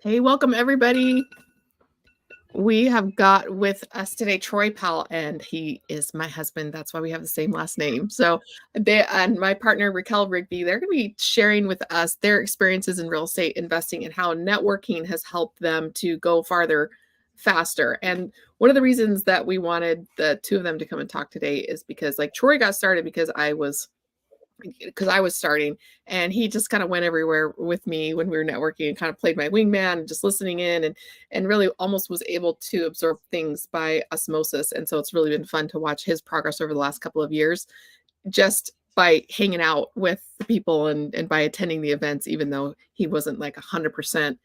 Hey, welcome everybody. We have got with us today Troy Powell, and he is my husband. That's why we have the same last name. So they and my partner Raquel Rigby, they're going to be sharing with us their experiences in real estate investing and how networking has helped them to go farther faster. And one of the reasons that we wanted the two of them to come and talk today is because like Troy got started because I was starting, and he just kind of went everywhere with me when we were networking and kind of played my wingman and just listening in and really almost was able to absorb things by osmosis. And so it's really been fun to watch his progress over the last couple of years just by hanging out with the people and by attending the events, even though he wasn't like 100%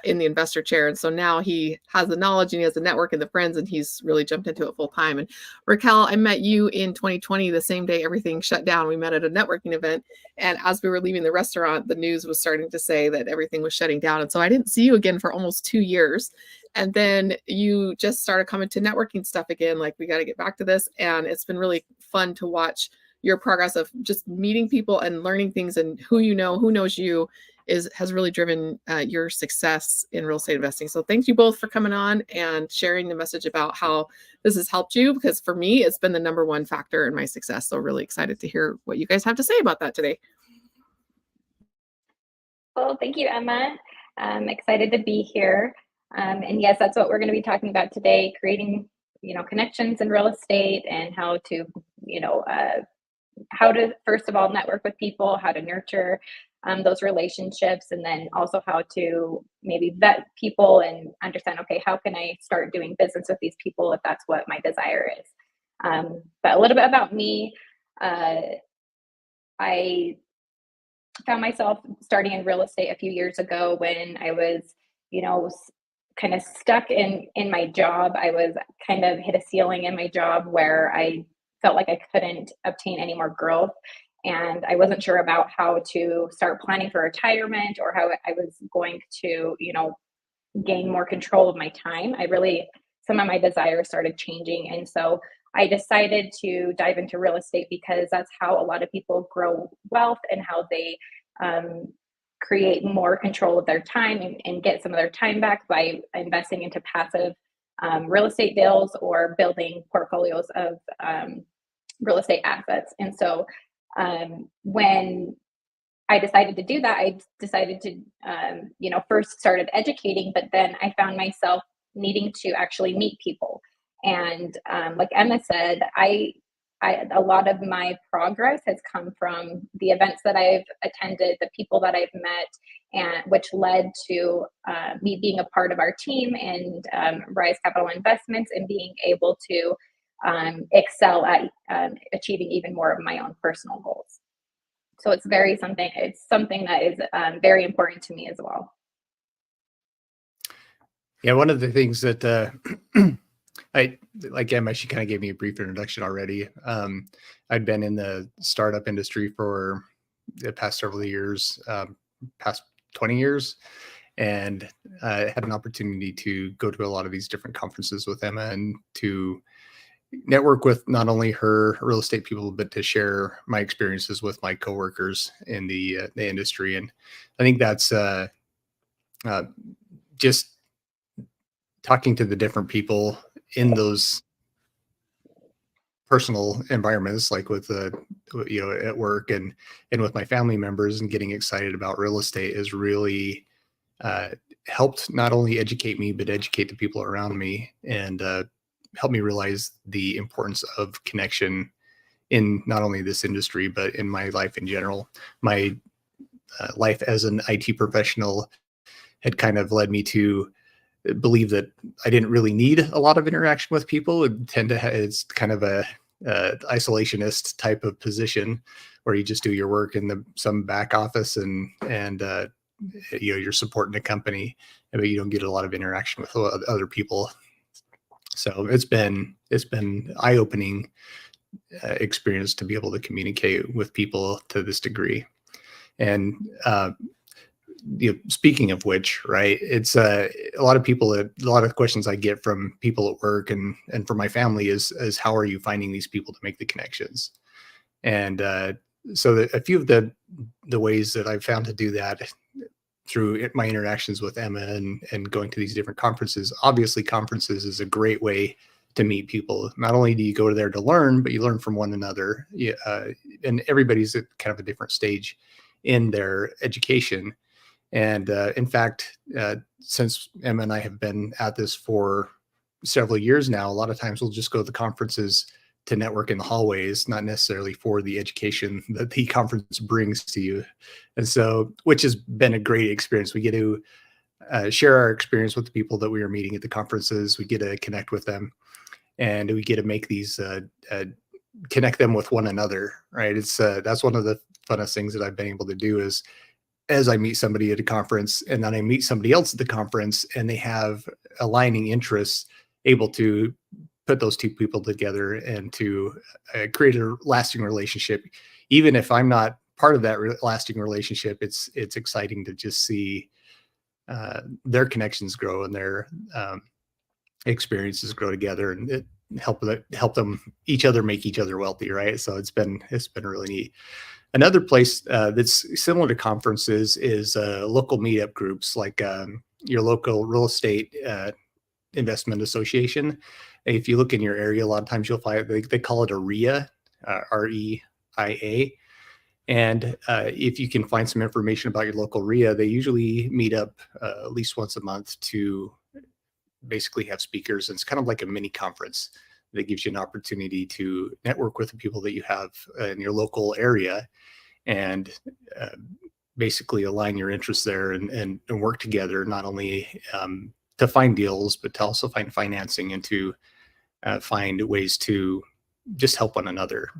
in the investor chair. And so now he has the knowledge and he has the network and the friends, and he's really jumped into it full time. And Raquel, I met you in 2020, the same day everything shut down. We met at a networking event. And as we were leaving the restaurant, the news was starting to say that everything was shutting down. And so I didn't see you again for almost 2 years. And then you just started coming to networking stuff again, like we got to get back to this. And it's been really fun to watch your progress of just meeting people and learning things, and who knows you has really driven your success in real estate investing. So thank you both for coming on and sharing the message about how this has helped you, because for me, it's been the number one factor in my success. So really excited to hear what you guys have to say about that today. Well, thank you, Emma. I'm excited to be here. And yes, that's what we're going to be talking about today, creating, connections in real estate and how to, how to, first of all, network with people, how to nurture those relationships, and then also how to maybe vet people and understand, okay, how can I start doing business with these people if that's what my desire is. But a little bit about me. I found myself starting in real estate a few years ago when I was, kind of stuck in my job. I was kind of hit a ceiling in my job where I felt like I couldn't obtain any more growth. And I wasn't sure about how to start planning for retirement or how I was going to, gain more control of my time. Some of my desires started changing. And so I decided to dive into real estate because that's how a lot of people grow wealth and how they create more control of their time and get some of their time back by investing into passive real estate deals or building portfolios of real estate assets. And so when I decided to do that, I decided to, first started educating, but then I found myself needing to actually meet people. And like Emma said, a lot of my progress has come from the events that I've attended, the people that I've met, and which led to me being a part of our team and Rise Capital Investments and being able to excel at achieving even more of my own personal goals. So it's something that is very important to me as well. Yeah, one of the things that I like Emma, she kind of gave me a brief introduction already. I'd been in the startup industry for the past several years, past 20 years, and I had an opportunity to go to a lot of these different conferences with Emma and to network with not only her real estate people, but to share my experiences with my coworkers in the industry. And I think that's just talking to the different people in those personal environments, like with at work and with my family members, and getting excited about real estate has really helped not only educate me, but educate the people around me, and help me realize the importance of connection in not only this industry, but in my life in general. My life as an IT professional had kind of led me to believe that I didn't really need a lot of interaction with people. It's kind of a isolationist type of position where you just do your work in some back office and you're supporting a company, but you don't get a lot of interaction with other people. So it's been eye-opening experience to be able to communicate with people to this degree. And speaking of which, right, it's a lot of questions I get from people at work and from my family is how are you finding these people to make the connections? And so a few of the ways that I've found to do that, through my interactions with Emma and going to these different conferences. Obviously, conferences is a great way to meet people. Not only do you go there to learn, but you learn from one another. And everybody's at kind of a different stage in their education. And in fact, since Emma and I have been at this for several years now, a lot of times we'll just go to the conferences to network in the hallways, not necessarily for the education that the conference brings to you. And so, which has been a great experience. We get to share our experience with the people that we are meeting at the conferences. We get to connect with them, and we get to make these connect them with one another. Right? It's that's one of the funnest things that I've been able to do is as I meet somebody at a conference and then I meet somebody else at the conference and they have aligning interests, able to put those two people together and to create a lasting relationship. Even if I'm not part of that lasting relationship, it's exciting to just see their connections grow and their experiences grow together, and it help them each other make each other wealthy, right? So it's been really neat. Another place that's similar to conferences is local meetup groups, like your local real estate investment association. If you look in your area, a lot of times you'll find they call it a REIA, REIA. And if you can find some information about your local REIA, they usually meet up at least once a month to basically have speakers. And it's kind of like a mini conference that gives you an opportunity to network with the people that you have in your local area and basically align your interests there and work together, not only to find deals, but to also find financing and to find ways to just help one another.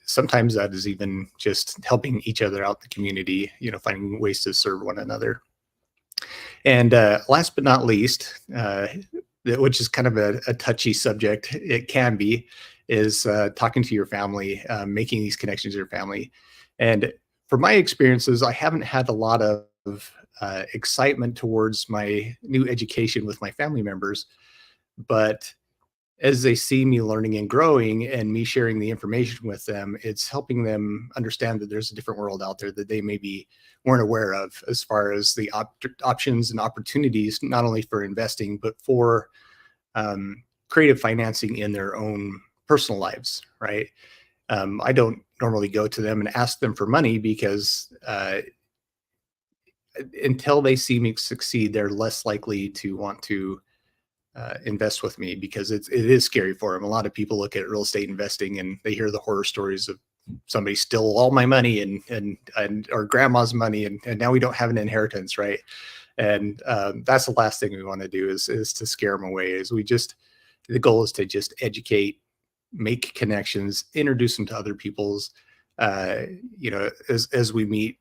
Sometimes that is even just helping each other out in the community, finding ways to serve one another. And last but not least, which is kind of a touchy subject, it can be, is talking to your family, making these connections with your family. And from my experiences, I haven't had a lot of excitement towards my new education with my family members, but as they see me learning and growing and me sharing the information with them, it's helping them understand that there's a different world out there that they maybe weren't aware of, as far as the options and opportunities, not only for investing, but for creative financing in their own personal lives, right? I don't normally go to them and ask them for money because until they see me succeed, they're less likely to want to invest with me, because it is scary for them. A lot of people look at real estate investing and they hear the horror stories of somebody stole all my money and our grandma's money, and now we don't have an inheritance, right? And that's the last thing we want to do is to scare them away. The goal is to just educate, make connections, introduce them to other people's, as we meet.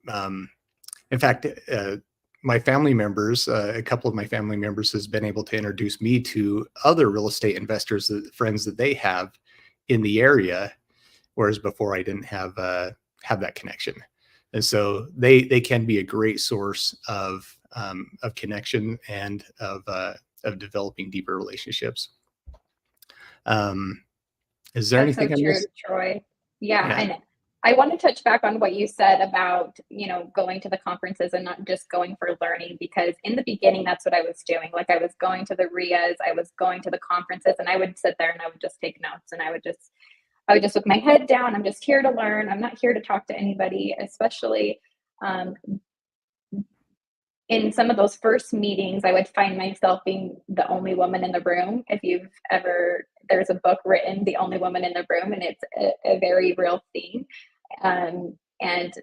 In fact, my family members, a couple of my family members has been able to introduce me to other real estate investors, friends that they have in the area, whereas before I didn't have that connection. And so they can be a great source of connection and of developing deeper relationships. Is there That's anything so I'm true, missing? Troy. Yeah, Yeah. and I want to touch back on what you said about, going to the conferences and not just going for learning, because in the beginning, that's what I was doing. Like, I was going to the RIAs, I was going to the conferences, and I would sit there and I would just take notes, and I would just with my head down. I'm just here to learn. I'm not here to talk to anybody, especially in some of those first meetings. I would find myself being the only woman in the room. There's a book written, The Only Woman in the Room, and it's a very real theme. And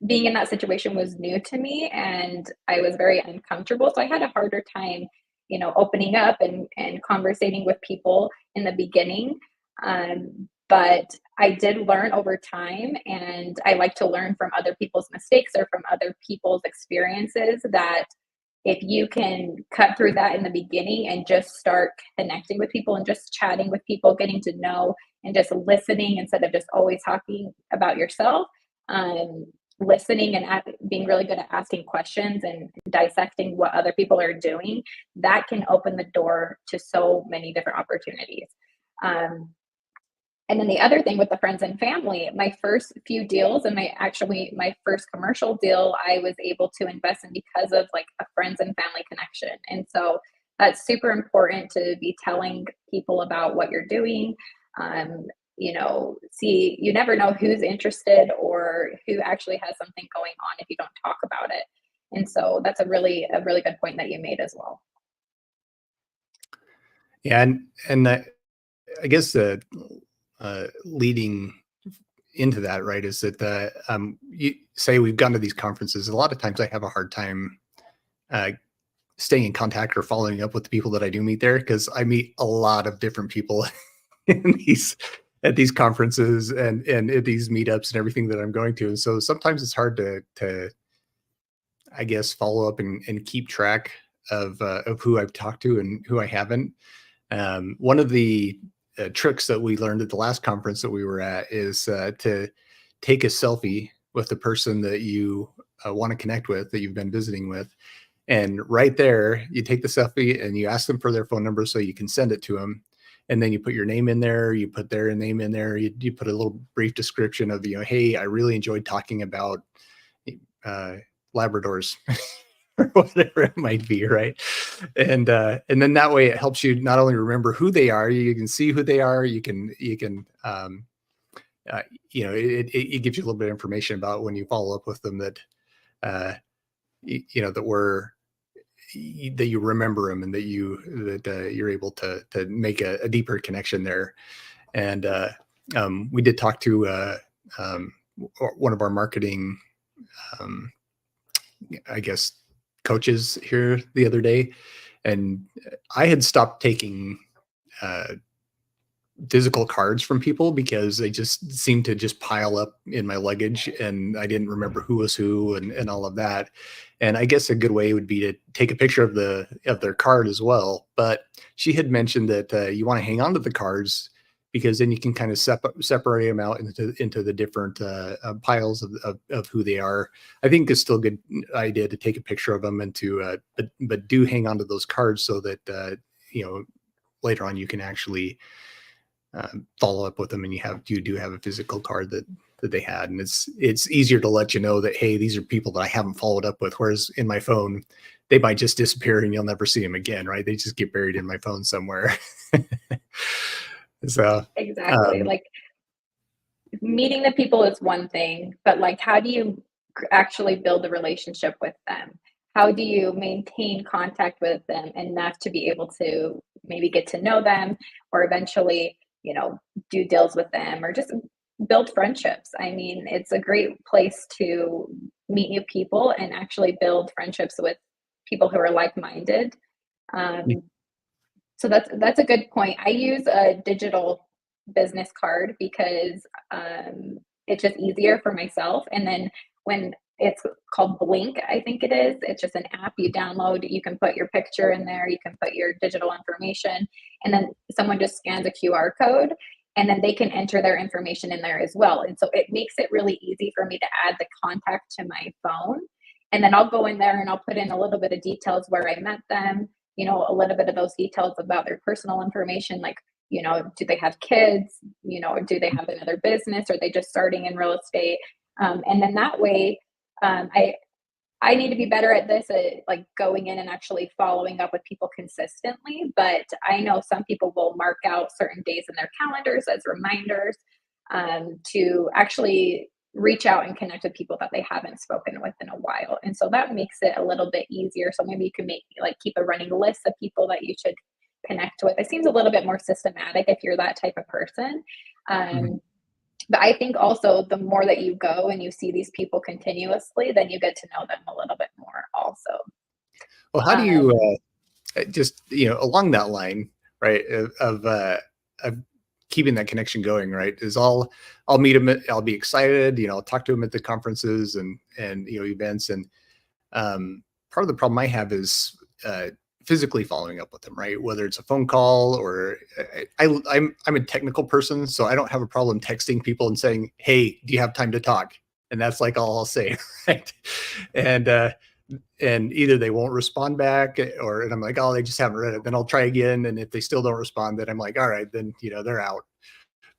being in that situation was new to me, and I was very uncomfortable. So I had a harder time, opening up and conversating with people in the beginning. But I did learn over time, and I like to learn from other people's mistakes or from other people's experiences, that if you can cut through that in the beginning and just start connecting with people and just chatting with people, getting to know and just listening instead of just always talking about yourself, listening and being really good at asking questions and dissecting what other people are doing, that can open the door to so many different opportunities. And then the other thing with the friends and family, my first few deals and my first commercial deal, I was able to invest in because of like a friends and family connection. And so that's super important to be telling people about what you're doing. You never know who's interested or who actually has something going on if you don't talk about it. And so that's a really good point that you made as well. Yeah, and I guess the leading into that, right, is that you say we've gone to these conferences. A lot of times I have a hard time staying in contact or following up with the people that I do meet there, because I meet a lot of different people at these conferences and at these meetups and everything that I'm going to. And so sometimes it's hard to I guess follow up and keep track of who I've talked to and who I haven't. One of the tricks that we learned at the last conference that we were at is to take a selfie with the person that you want to connect with, that you've been visiting with. And right there, you take the selfie and you ask them for their phone number so you can send it to them. And then you put your name in there, you put their name in there, you put a little brief description of, hey, I really enjoyed talking about Labradors or whatever it might be, right? And then that way it helps you not only remember who they are, you can see who they are, it gives you a little bit of information about when you follow up with them that that you remember them and that you're able to make a deeper connection there. And we did talk to one of our marketing I guess coaches here the other day, and I had stopped taking physical cards from people because they just seemed to just pile up in my luggage and I didn't remember who was who and all of that. And I guess a good way would be to take a picture of their card as well. But she had mentioned that you want to hang on to the cards because then you can kind of separate them out into the different piles of who they are. I think it's still a good idea to take a picture of them and but do hang on to those cards so that later on you can actually follow up with them and you do have a physical card that they had. And it's easier to let you know that, hey, these are people that I haven't followed up with. Whereas in my phone, they might just disappear and you'll never see them again, right? They just get buried in my phone somewhere. So exactly. Like meeting the people is one thing, but like, how do you actually build a relationship with them? How do you maintain contact with them enough to be able to maybe get to know them or eventually, do deals with them or just build friendships? I mean, it's a great place to meet new people and actually build friendships with people who are like-minded. So that's a good point. I use a digital business card because it's just easier for myself. And then when it's called Blink, I think it is. It's just an app you download. You can put your picture in there. You can put your digital information, and then someone just scans a QR code, and then they can enter their information in there as well. And so it makes it really easy for me to add the contact to my phone. And then I'll go in there and I'll put in a little bit of details where I met them, a little bit of those details about their personal information, like, do they have kids, or do they have another business? Are they just starting in real estate? And then that way, I need to be better at this, like going in and actually following up with people consistently. But I know some people will mark out certain days in their calendars as reminders to actually reach out and connect with people that they haven't spoken with in a while. And so that makes it a little bit easier. So maybe you can keep a running list of people that you should connect with. It seems a little bit more systematic if you're that type of person. But I think also the more that you go and you see these people continuously, then you get to know them a little bit more also. Well, how do you just, along that line, right, of keeping that connection going, right, is I'll meet them, I'll be excited, I'll talk to them at the conferences and events. And part of the problem I have is physically following up with them, right? Whether it's a phone call or I'm a technical person, so I don't have a problem texting people and saying, hey, do you have time to talk? And that's like all I'll say, right? And either they won't respond back and I'm like, oh, they just haven't read it. Then I'll try again. And if they still don't respond, then I'm like, all right, then, they're out.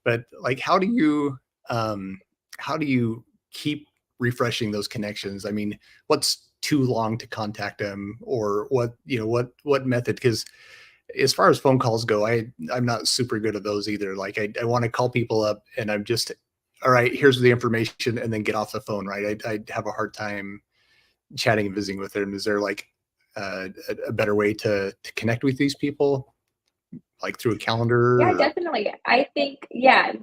but like, how do you keep refreshing those connections? I mean, what's too long to contact them, or what method? Because as far as phone calls go, I'm not super good at those either. Like I want to call people up and I'm just, all right, here's the information, and then get off the phone. Right. I have a hard time chatting and visiting with them. Is there like a better way to connect with these people, like through a calendar? Yeah, Or... definitely. I think, yeah,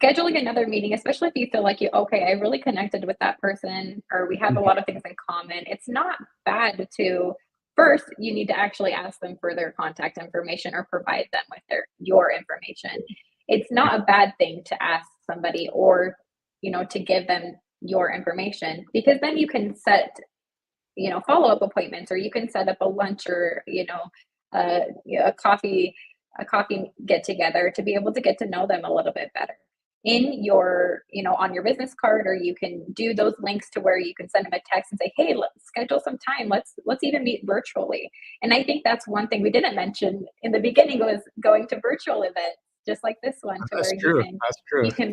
scheduling another meeting, especially if you feel like okay, I really connected with that person, or we have a lot of things in common. It's not bad to first, you need to actually ask them for their contact information or provide them with your information. It's not a bad thing to ask somebody, or, to give them your information, because then you can set, follow-up appointments, or you can set up a lunch, or, a coffee get together to be able to get to know them a little bit better in your, on your business card, or you can do those links to where you can send them a text and say, hey, let's schedule some time. Let's even meet virtually. And I think that's one thing we didn't mention in the beginning, was going to virtual events just like this one, to That's where true. That's true. you can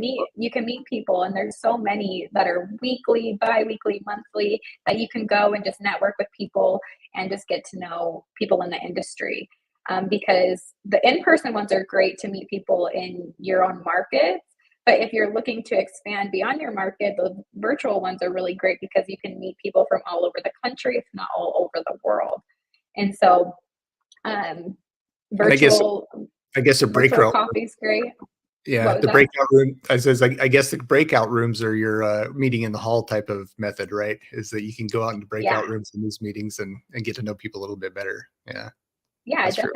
meet people, and there's so many that are weekly, bi-weekly, monthly, that you can go and just network with people and just get to know people in the industry. Because the in-person ones are great to meet people in your own market. But if you're looking to expand beyond your market, the virtual ones are really great, because you can meet people from all over the country, if not all over the world. And so virtual, I guess a virtual breakout. coffee is great. Yeah, the breakout room. I guess the breakout rooms are your meeting in the hall type of method, right? Is that you can go out into breakout rooms in these meetings and get to know people a little bit better. Yeah. Yeah, That's true.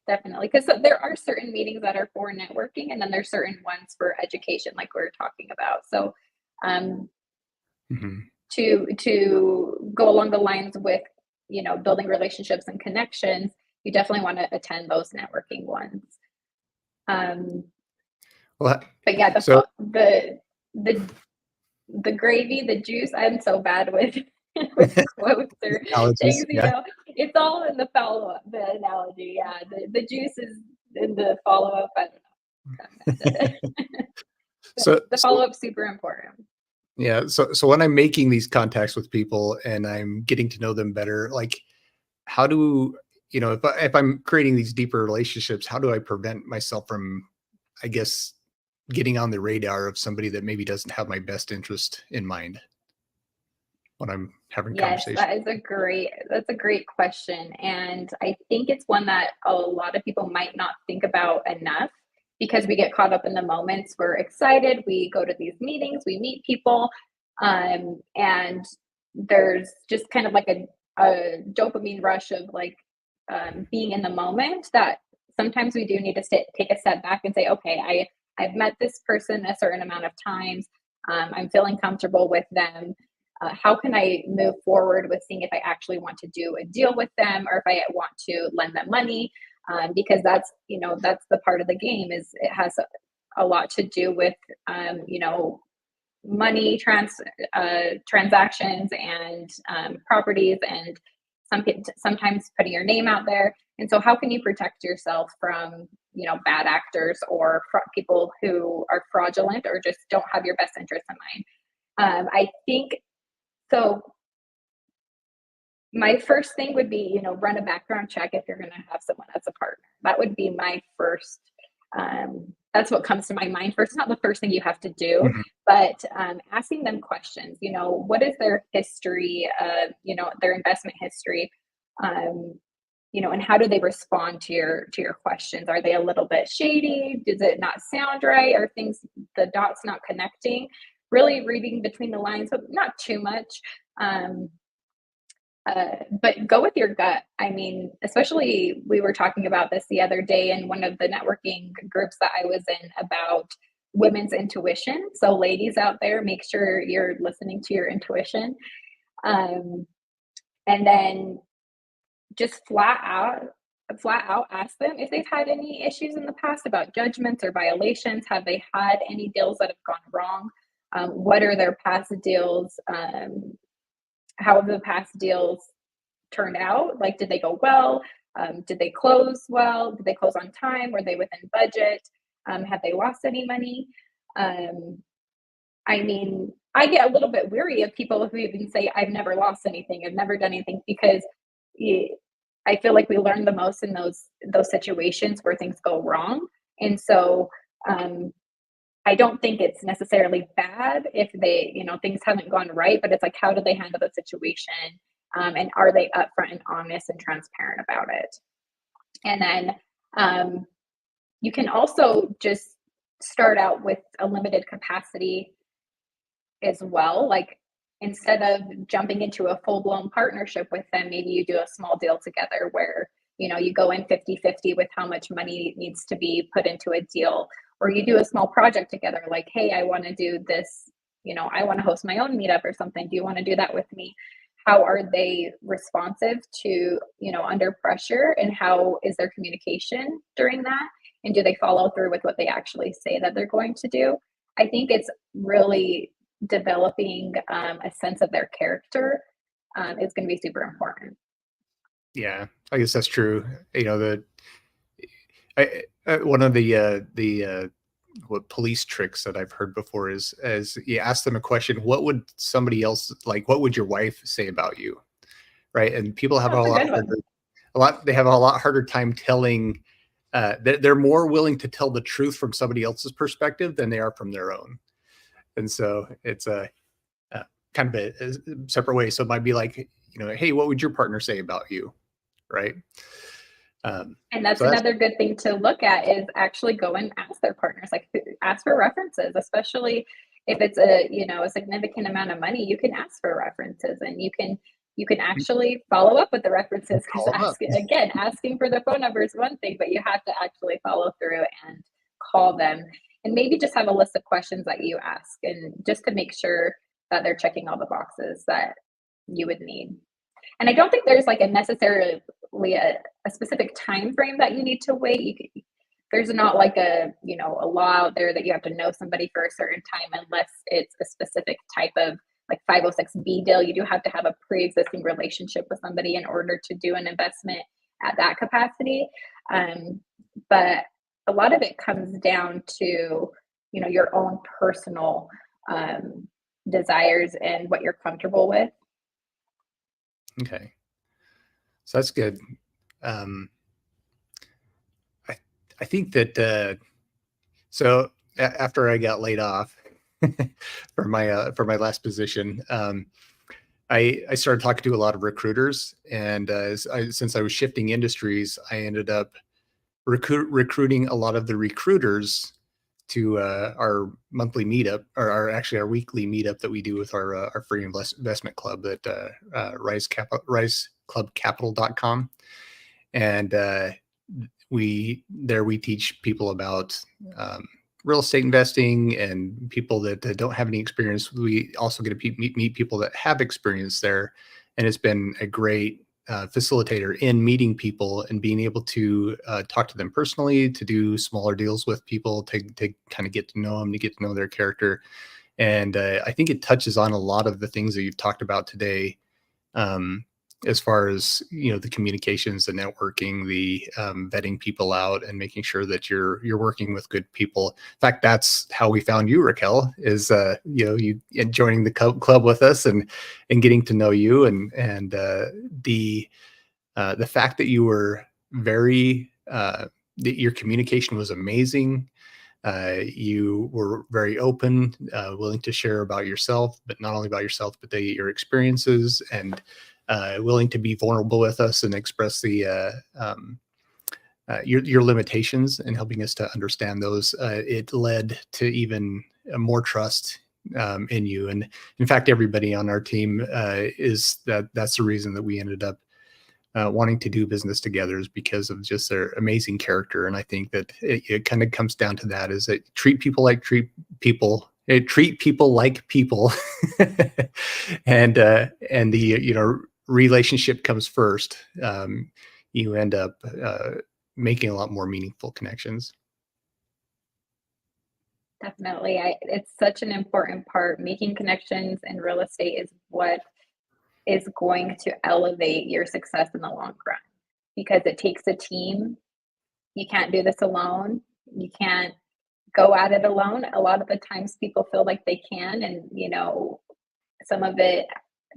definitely. Because there are certain meetings that are for networking, and then there's certain ones for education, like we are talking about. So, to go along the lines with, building relationships and connections, you definitely want to attend those networking ones. Well, But yeah, so the gravy, the juice, I'm so bad with with quotes or things, it's all in the follow-up, the analogy. Yeah, the juice is in the follow-up. I don't know. so the follow-up super important. Yeah. So when I'm making these contacts with people and I'm getting to know them better, like, how do if I'm creating these deeper relationships, how do I prevent myself from, I guess, getting on the radar of somebody that maybe doesn't have my best interest in mind when I'm having Yes, conversations? that's a great question. And I think it's one that a lot of people might not think about enough, because we get caught up in the moments. We're excited, we go to these meetings, we meet people, and there's just kind of like a dopamine rush of like being in the moment, that sometimes we do need to take a step back and say, okay, I've met this person a certain amount of times. I'm feeling comfortable with them. How can I move forward with seeing if I actually want to do a deal with them, or if I want to lend them money? Because that's the part of the game, is it has a lot to do with money transactions, and properties, and sometimes putting your name out there. And so how can you protect yourself from bad actors, or people who are fraudulent, or just don't have your best interest in mind? I think so. My first thing would be, run a background check if you're going to have someone as a partner. That would be my first. That's what comes to my mind first. It's not the first thing you have to do, but asking them questions. What is their history? Their investment history. And how do they respond to your questions? Are they a little bit shady? Does it not sound right? Are the dots not connecting? Really reading between the lines, but not too much. But go with your gut. I mean, especially, we were talking about this the other day in one of the networking groups that I was in, about women's intuition. So ladies out there, make sure you're listening to your intuition. And then just flat out ask them if they've had any issues in the past about judgments or violations. Have they had any deals that have gone wrong? What are their past deals? How have the past deals turned out? Like, did they go well? Did they close well? Did they close on time? Were they within budget? Have they lost any money? I mean, I get a little bit weary of people who even say, I've never lost anything, I've never done anything, because I feel like we learn the most in those situations where things go wrong. And so I don't think it's necessarily bad if they, things haven't gone right, but it's like, how do they handle the situation? And are they upfront and honest and transparent about it? And then you can also just start out with a limited capacity as well. Like, instead of jumping into a full-blown partnership with them, maybe you do a small deal together where, you go in 50-50 with how much money needs to be put into a deal, or you do a small project together. Like, hey, I want to do this, I want to host my own meetup or something. Do you want to do that with me? How are they responsive to, under pressure, and how is their communication during that? And do they follow through with what they actually say that they're going to do? I think it's really developing a sense of their character is going to be super important. Yeah, I guess that's true. One of the what police tricks that I've heard before is you ask them a question, what would somebody else, like, what would your wife say about you? Right. And people have they have a lot harder time telling, they're more willing to tell the truth from somebody else's perspective than they are from their own. And so it's a kind of a separate way. So it might be like, hey, what would your partner say about you? Right. And that's another good thing to look at, is actually go and ask their partners, like, ask for references, especially if it's a significant amount of money. You can ask for references, and you can actually follow up with the references, because asking for the phone number is one thing, but you have to actually follow through and call them, and maybe just have a list of questions that you ask, and just to make sure that they're checking all the boxes that you would need. And I don't think there's like necessarily a specific time frame that you need to wait. There's not like a law out there that you have to know somebody for a certain time, unless it's a specific type of like 506B deal. You do have to have a pre-existing relationship with somebody in order to do an investment at that capacity. But a lot of it comes down to your own personal desires and what you're comfortable with. Okay. So that's good. I think that so after I got laid off for my last position, I started talking to a lot of recruiters, and since I was shifting industries, I ended up recruiting a lot of the recruiters to our monthly meetup, or our weekly meetup that we do with our free investment club at riseclubcapital.com. And we teach people about real estate investing, and people that don't have any experience. We also get to meet people that have experience there, and it's been a great facilitator in meeting people and being able to talk to them personally, to do smaller deals with people, to kind of get to know them, to get to know their character. And I think it touches on a lot of the things that you've talked about today, as far as the communications, the networking, the vetting people out, and making sure that you're working with good people. In fact, that's how we found you, Raquel, is you joining the club with us and getting to know you, and the fact that you were very that your communication was amazing. You were very open, willing to share about yourself, but not only about yourself, but your experiences, and willing to be vulnerable with us and express the your limitations, and helping us to understand those. It led to even more trust in you. And in fact, everybody on our team that's the reason that we ended up wanting to do business together, is because of just their amazing character. And I think that it kind of comes down to that, is that treat people like people, and the relationship comes first. You end up making a lot more meaningful connections. Definitely. It's such an important part. Making connections in real estate is what is going to elevate your success in the long run, because it takes a team. You can't do this alone. You can't go at it alone. A lot of the times people feel like they can, and some of it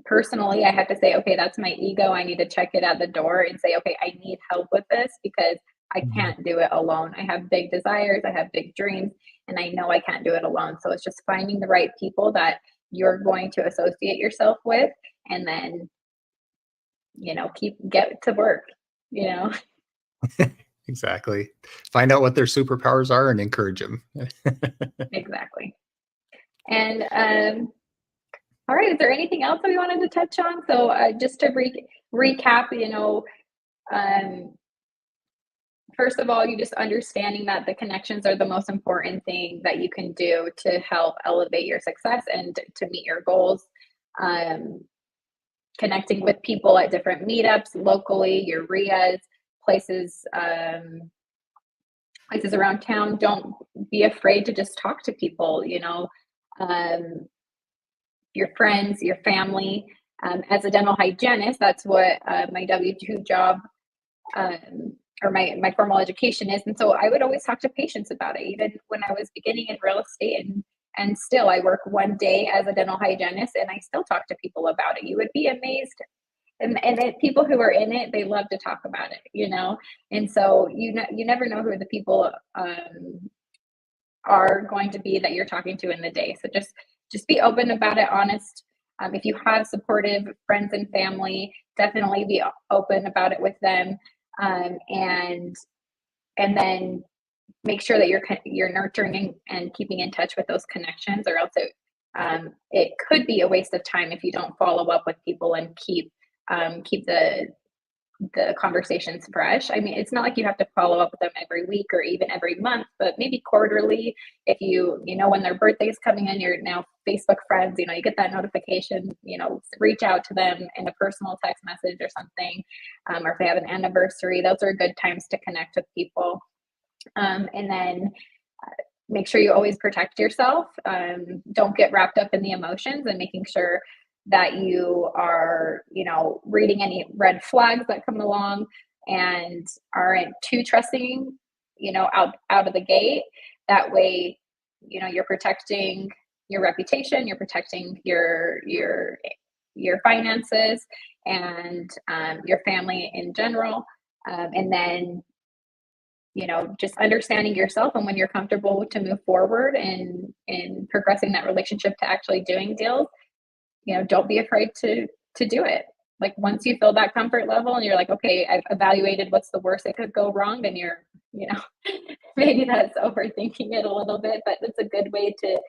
personally, I have to say, okay, that's my ego. I need to check it at the door and say, okay, I need help with this because I can't do it alone. I have big desires, I have big dreams, and I know I can't do it alone. So it's just finding the right people that you're going to associate yourself with, and then get to work. Exactly. Find out what their superpowers are and encourage them. Exactly. And all right, is there anything else that we wanted to touch on? So just to recap, first of all, you just understanding that the connections are the most important thing that you can do to help elevate your success and to meet your goals. Connecting with people at different meetups locally, your RIAs, places around town. Don't be afraid to just talk to people, your friends, your family. As a dental hygienist, that's what my W-2 job or my formal education is. And so I would always talk to patients about it, even when I was beginning in real estate. And still, I work one day as a dental hygienist, and I still talk to people about it. You would be amazed. And people who are in it, they love to talk about it, And so you never know who the people are going to be that you're talking to in the day. So just be open about it, honest. If you have supportive friends and family, definitely be open about it with them, and then make sure that you're nurturing and keeping in touch with those connections, or else it could be a waste of time if you don't follow up with people and keep the conversations fresh. I mean, it's not like you have to follow up with them every week or even every month, but maybe quarterly. If you when their birthday is coming in, you're now Facebook friends, you get that notification, reach out to them in a personal text message or something. Or if they have an anniversary, those are good times to connect with people. And then make sure you always protect yourself. Don't get wrapped up in the emotions, and making sure that you are, reading any red flags that come along and aren't too trusting, out of the gate. That way, you're protecting your reputation, you're protecting your finances, and your family in general. And then, just understanding yourself, and when you're comfortable to move forward and in progressing that relationship to actually doing deals, don't be afraid to do it. Like, once you feel that comfort level and you're like, okay, I've evaluated what's the worst that could go wrong, then you're, maybe that's overthinking it a little bit, but it's a good way to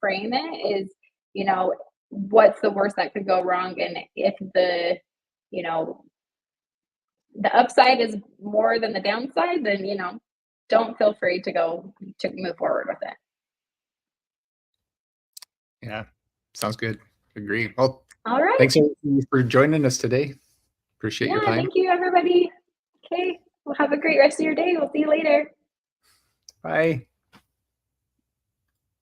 frame it is, what's the worst that could go wrong? And if the upside is more than the downside, then, don't feel free to move forward with it. Yeah, sounds good. Agree. Well, all right. Thanks for joining us today. Appreciate your time. Thank you, everybody. Okay. Well, have a great rest of your day. We'll see you later. Bye.